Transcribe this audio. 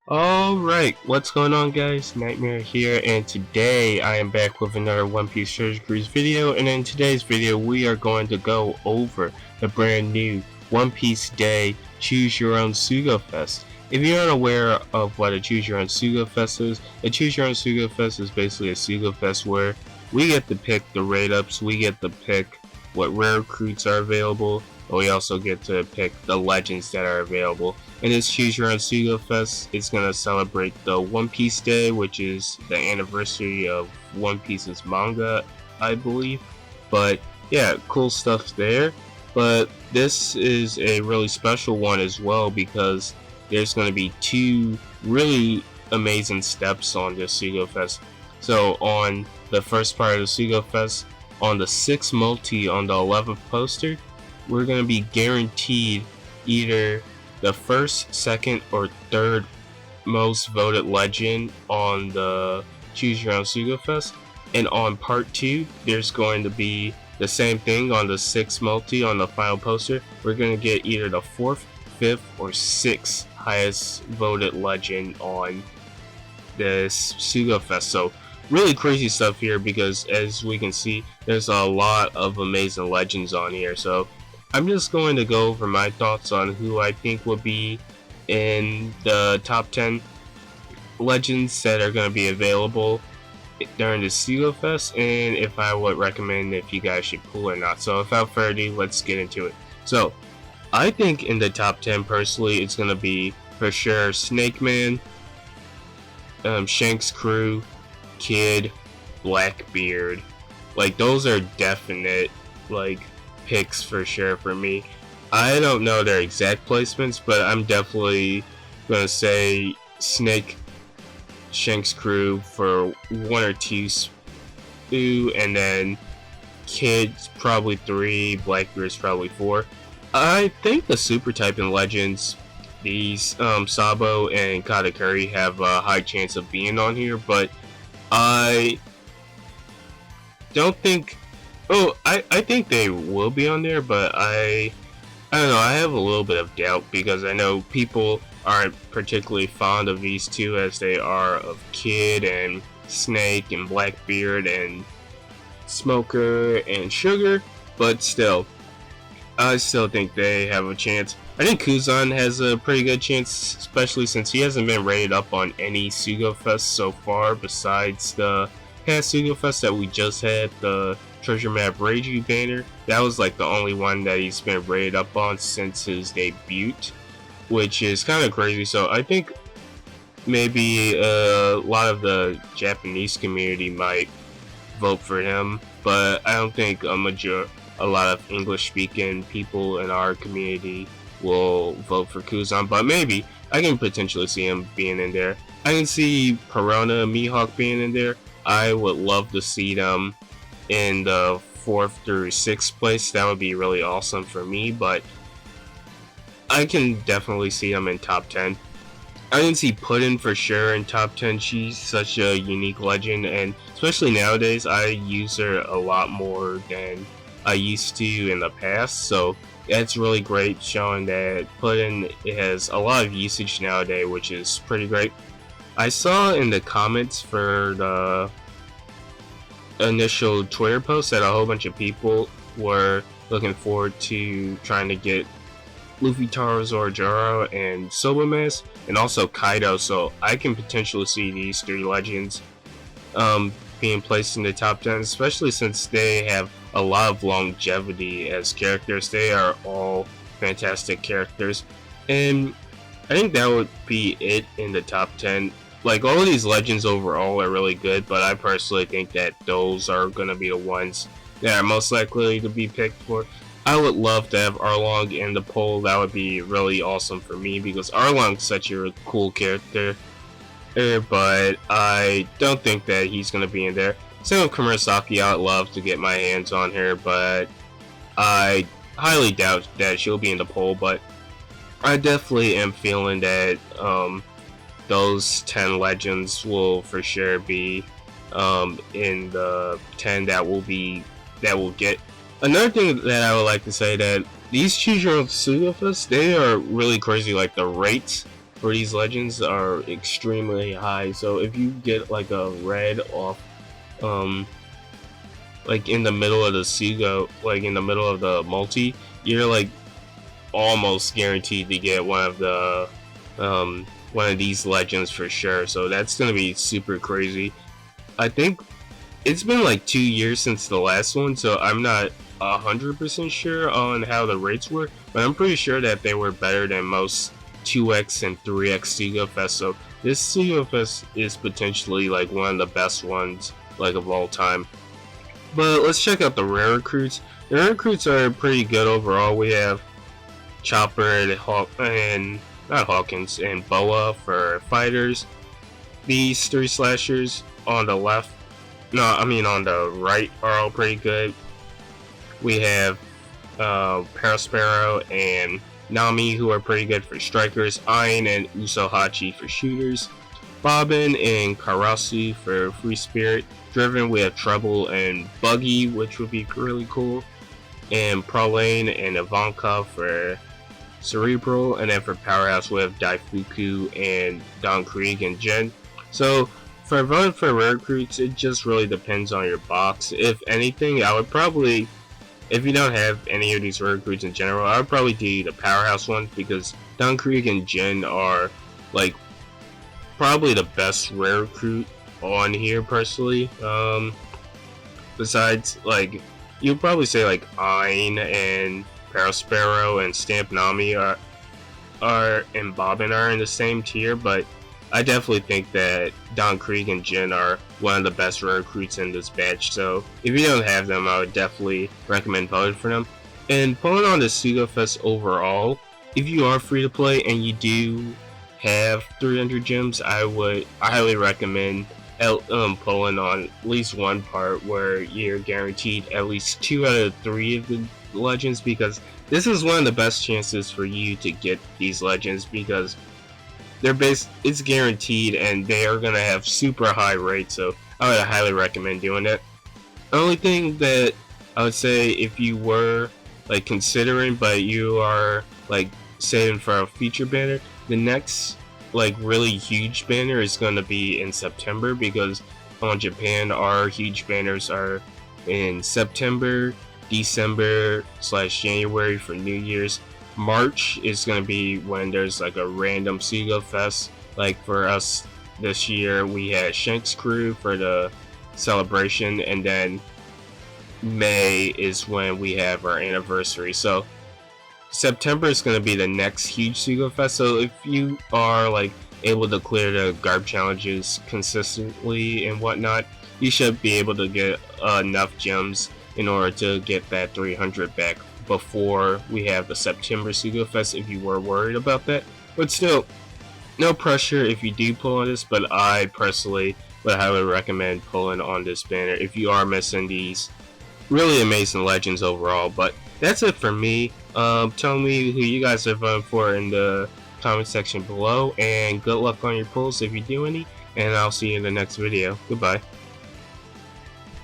Alright, what's going on guys? Nightmare here, and today I am back with another One Piece Surgeries video, and in today's video we are going to go over the brand new One Piece Day Choose Your Own SUGOFEST. If you're unaware of what a Choose Your Own SUGOFEST is, a Choose Your Own SUGOFEST is basically a SUGOFEST where we get to pick the rate-ups, we get to pick what rare recruits are available, and we also get to pick the legends that are available. And this Choose Your Own SUGOFEST is going to celebrate the One Piece Day, which is the anniversary of One Piece's manga, I believe. But yeah, cool stuff there. But this is a really special one as well because there's going to be two really amazing steps on this SUGOFEST. So on the first part of the SUGOFEST, on the 6th multi on the 11th poster, we're going to be guaranteed either the first, second, or third most voted legend on the Choose Your Own SUGOFEST. And on part 2, there's going to be the same thing on the 6th multi on the final poster. We're going to get either the 4th, 5th, or 6th highest voted legend on this SUGOFEST. So really crazy stuff here because as we can see, there's a lot of amazing legends on here. So I'm just going to go over my thoughts on who I think will be in the top 10 legends that are going to be available during the SUGOFEST, and if I would recommend if you guys should pull or not. So without further ado, let's get into it. So I think in the top 10 personally, it's going to be for sure Snake Man, Shanks Crew, Kid, Blackbeard. Like those are definite picks for sure for me. I don't know their exact placements, but I'm definitely gonna say Snake, Shanks Crew for 1 or 2, and then Kid's probably 3, Blackbeard's probably 4. I think the super typing legends, these Sabo and Katakuri, have a high chance of being on here, but I don't think. Oh, I think they will be on there, but I don't know, I have a little bit of doubt because I know people aren't particularly fond of these two as they are of Kid and Snake and Blackbeard and Smoker and Sugar, but still, I still think they have a chance. I think Kuzan has a pretty good chance, especially since he hasn't been rated up on any SUGOFEST so far besides the past SUGOFEST that we just had, the Treasure Map Reiju banner. That was like the only one that he's been rated up on since his debut, which is kind of crazy. So I think maybe a lot of the Japanese community might vote for him, but I don't think a lot of English speaking people in our community will vote for Kuzan, but maybe I can potentially see him being in there. I can see Piranha and Mihawk being in there. I would love to see them in the 4th through 6th place. That would be really awesome for me, but I can definitely see them in top 10. I can see Puddin for sure in top 10. She's such a unique legend, and especially nowadays I use her a lot more than I used to in the past, so that's really great, showing that Puddin has a lot of usage nowadays, which is pretty great. I saw in the comments for the initial Twitter post that a whole bunch of people were looking forward to trying to get Luffy, Taro, Zoro, and Soba, and also Kaido, so I can potentially see these 3 legends being placed in the top 10, especially since they have a lot of longevity as characters. They are all fantastic characters, and I think that would be it in the top 10. Like, all of these legends overall are really good, but I personally think that those are going to be the ones that are most likely to be picked for. I would love to have Arlong in the poll. That would be really awesome for me because Arlong's such a cool character, but I don't think that he's going to be in there. Same with Kurosaki. I would love to get my hands on her, but I highly doubt that she'll be in the poll, but I definitely am feeling that those 10 legends will for sure be in the 10 that will get. Another thing that I would like to say that these Choose Your Own SUGOFEST, they are really crazy. Like the rates for these legends are extremely high. So if you get like a red off like in the middle of the Sugo, like in the middle of the multi, you're like almost guaranteed to get one of these legends for sure. So that's gonna be super crazy. I think it's been like 2 years since the last one, so I'm not 100% sure on how the rates were, but I'm pretty sure that they were better than most 2x and 3x SUGOFEST. So this SUGOFEST is potentially like one of the best ones like of all time. But let's check out the rare recruits. The rare recruits are pretty good overall. We have Chopper and not Hawkins and Boa for fighters. These 3 slashers on the left, no, I mean on the right, are all pretty good. We have Parasparrow and Nami, who are pretty good for strikers. Ain and Usohachi for shooters. Bobbin and Karasu for free spirit. Driven, we have Trouble and Buggy, which would be really cool. And Prolane and Ivanka for Cerebral. And then for Powerhouse, we have Daifuku and Don Krieg and Jen. So for voting for rare recruits, it just really depends on your box. If anything, I would probably, if you don't have any of these rare recruits in general, I would probably do the Powerhouse one, because Don Krieg and Jen are like probably the best rare recruit on here personally. Besides, like, you'd probably say like Ain and Parasparrow and Stamp Nami are and Bobbin are in the same tier, but I definitely think that Don Krieg and Jin are one of the best rare recruits in this batch. So if you don't have them, I would definitely recommend voting for them. And pulling on the SUGOFEST overall, if you are free to play and you do have 300 gems, I would highly recommend pulling on at least one part where you're guaranteed at least 2 out of 3 of the legends, because this is one of the best chances for you to get these legends, because it's guaranteed and they are gonna have super high rates. So I would highly recommend doing that. The only thing that I would say, if you were like considering but you are like saving for a feature banner, the next like really huge banner is going to be in September, because on Japan our huge banners are in September, December / January for New Year's. March is going to be when there's like a random SUGOFEST. Like for us this year, we had Shank's Crew for the celebration, and then May is when we have our anniversary. So September is going to be the next huge SUGOFEST. So if you are like able to clear the garb challenges consistently and whatnot, you should be able to get enough gems in order to get that 300 back before we have the September SUGOFEST, if you were worried about that. But still, no pressure if you do pull on this, but I personally would highly recommend pulling on this banner if you are missing these really amazing legends overall. But that's it for me. Tell me who you guys are voting for in the comment section below, and good luck on your pulls if you do any, and I'll see you in the next video. Goodbye.